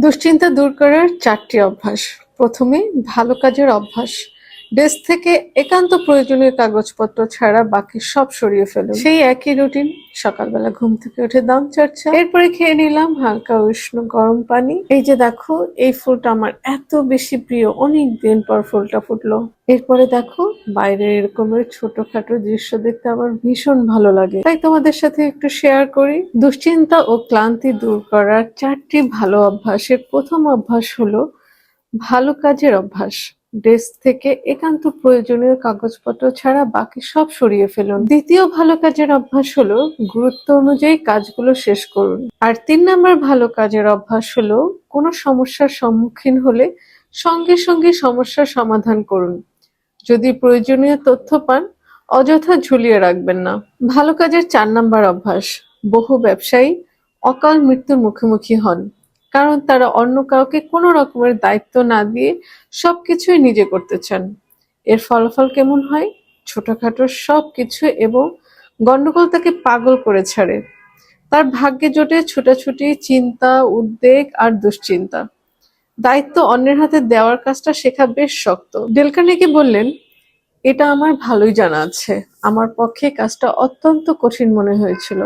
দুশ্চিন্তা দূর করার 4টি অভ্যাস। প্রথমে ভালো কাজের অভ্যাস। ডেস্ক থেকে একান্ত প্রয়োজনীয় কাগজপত্র ছাড়া বাকি সব সরিয়ে ফেলুন। সেই একই রুটিন। সকালবেলা ঘুম থেকে উঠে দাঁত চর্চা, এরপরে খেয়ে নিলাম হালকা উষ্ণ গরম পানি। এই যে দেখো, এই ফুলটা আমার এত বেশি প্রিয়, অনেক দিন পর ফুলটা ফুটলো। এরপরে দেখো, বাইরে এরকমের ছোটখাটো দৃশ্য দেখতে আমার ভীষণ ভালো লাগে, তাই তোমাদের সাথে একটু শেয়ার করি। দুশ্চিন্তা ও ক্লান্তি দূর করার 4টি ভালো অভ্যাসের প্রথম অভ্যাস হলো ভালো কাজের অভ্যাস। ডেস্ক থেকে একান্ত প্রয়োজনীয় কাগজপত্র ছাড়া বাকি সব সরিয়ে ফেলুন। দ্বিতীয় ভালো কাজের অভ্যাস হলো গুরুত্ব অনুযায়ী কাজগুলো শেষ করুন। আর 3 নম্বর ভালো কাজের অভ্যাস হলো কোনো সমস্যার সম্মুখীন হলে সঙ্গে সঙ্গে সমস্যার সমাধান করুন। যদি প্রয়োজনীয় তথ্য পান, অযথা ঝুলিয়ে রাখবেন না। ভালো কাজের 4 নম্বর অভ্যাস। বহু ব্যবসায়ী অকাল মৃত্যুর মুখোমুখি হন, কারণ তারা অন্য কাউকে কোনো রকমের দায়িত্ব না দিয়ে সবকিছুই নিজে করতে চান। এর ফলাফল কেমন হয়? ছোটখাটো সবকিছু এবং গন্ডগোল তাকে পাগল করে ছাড়ে। তার ভাগ্যে জোটে ছোটাছুটি, চিন্তা, উদ্বেগ আর দুশ্চিন্তা। দায়িত্ব অন্যের হাতে দেওয়ার কাজটা শেখা বেশ শক্ত। ডেল কার্নেগি বললেন, এটা আমার ভালোই জানা আছে। আমার পক্ষে কাজটা অত্যন্ত কঠিন মনে হয়েছিল।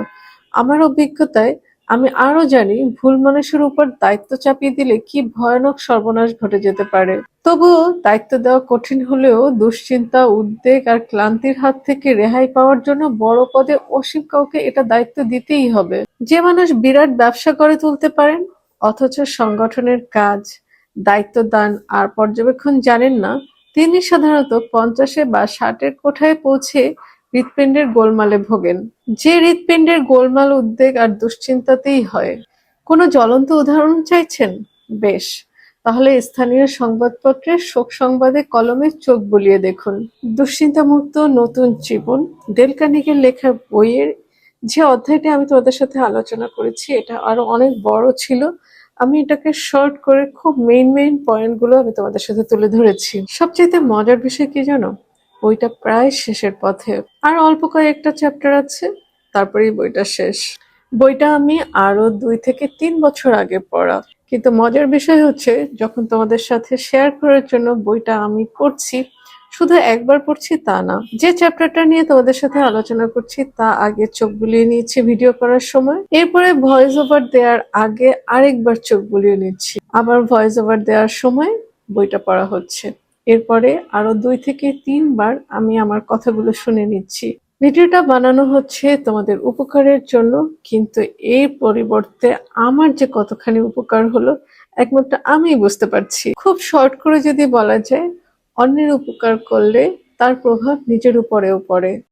আমার অভিজ্ঞতায় আমি আরো জানি, ভুল মানুষের উপর দায়িত্ব চাপিয়ে দিলে কি ভয়ানক সর্বনাশ ঘটে যেতে পারে। তবুও দায়িত্ব দেওয়া কঠিন হলেও দুশ্চিন্তা, উদ্বেগ আর ক্লান্তির হাত থেকে রেহাই পাওয়ার জন্য বড় পদে অসীম কাউকে এটা দায়িত্ব দিতেই হবে। যে মানুষ বিরাট ব্যবসা গড়ে তুলতে পারেন অথচ সংগঠনের কাজ, দায়িত্ব দান আর পর্যবেক্ষণ জানেন না, তিনি সাধারণত 50 বা 60-এর কোঠায় পৌঁছে হৃৎপিণ্ডের গোলমালে ভোগেন। যে হৃৎপিণ্ডের গোলমাল উদ্বেগ আর দুশ্চিন্তাতেই হয়। কোনো জ্বলন্ত উদাহরণ চাইছেন? বেশ, তাহলে স্থানীয় সংবাদপত্রের শোক সংবাদে কলমে চোখ বুলিয়ে দেখুন। দুশ্চিন্তামুক্ত নতুন জীবন, ডেল কার্নেগির লেখা বইয়ের যে অধ্যায়টি আমি তোমাদের সাথে আলোচনা করেছি, এটা আরো অনেক বড় ছিল। আমি এটাকে শর্ট করে খুব মেইন পয়েন্টগুলো আমি তোমাদের সাথে তুলে ধরেছি। সবচেয়ে মজার বিষয় কি জানো? বইটা প্রায় শেষের পথে, আর অল্প কয়েকটা চ্যাপ্টার আছে, তারপরেই বইটা শেষ। বইটা আমি আরো 2 থেকে 3 বছর আগে পড়া, কিন্তু মজার বিষয় হচ্ছে যখন তোমাদের সাথে শেয়ার করার জন্য বইটা আমি পড়ছি, শুধু একবার পড়ছি তা না। যে চ্যাপ্টারটা নিয়ে তোমাদের সাথে আলোচনা করছি তা আগে চোখ বুলিয়ে নিয়েছি ভিডিও করার সময়, এরপরে ভয়েস ওভার দেওয়ার আগে আরেকবার চোখ বুলিয়ে নিচ্ছি, আবার ভয়েস ওভার দেওয়ার সময় বইটা পড়া হচ্ছে। এরপরে আরো 2 থেকে 3 বার আমি আমার কথাগুলো শুনে নিচ্ছি। ভিডিওটা বানানো হচ্ছে তোমাদের উপকারের জন্য, কিন্তু এর পরিবর্তে আমার যে কতখানি উপকার হলো একমাত্র আমিই বুঝতে পারছি। খুব শর্ট করে যদি বলা যায়, অন্যের উপকার করলে তার প্রভাব নিজের উপরেও পড়ে।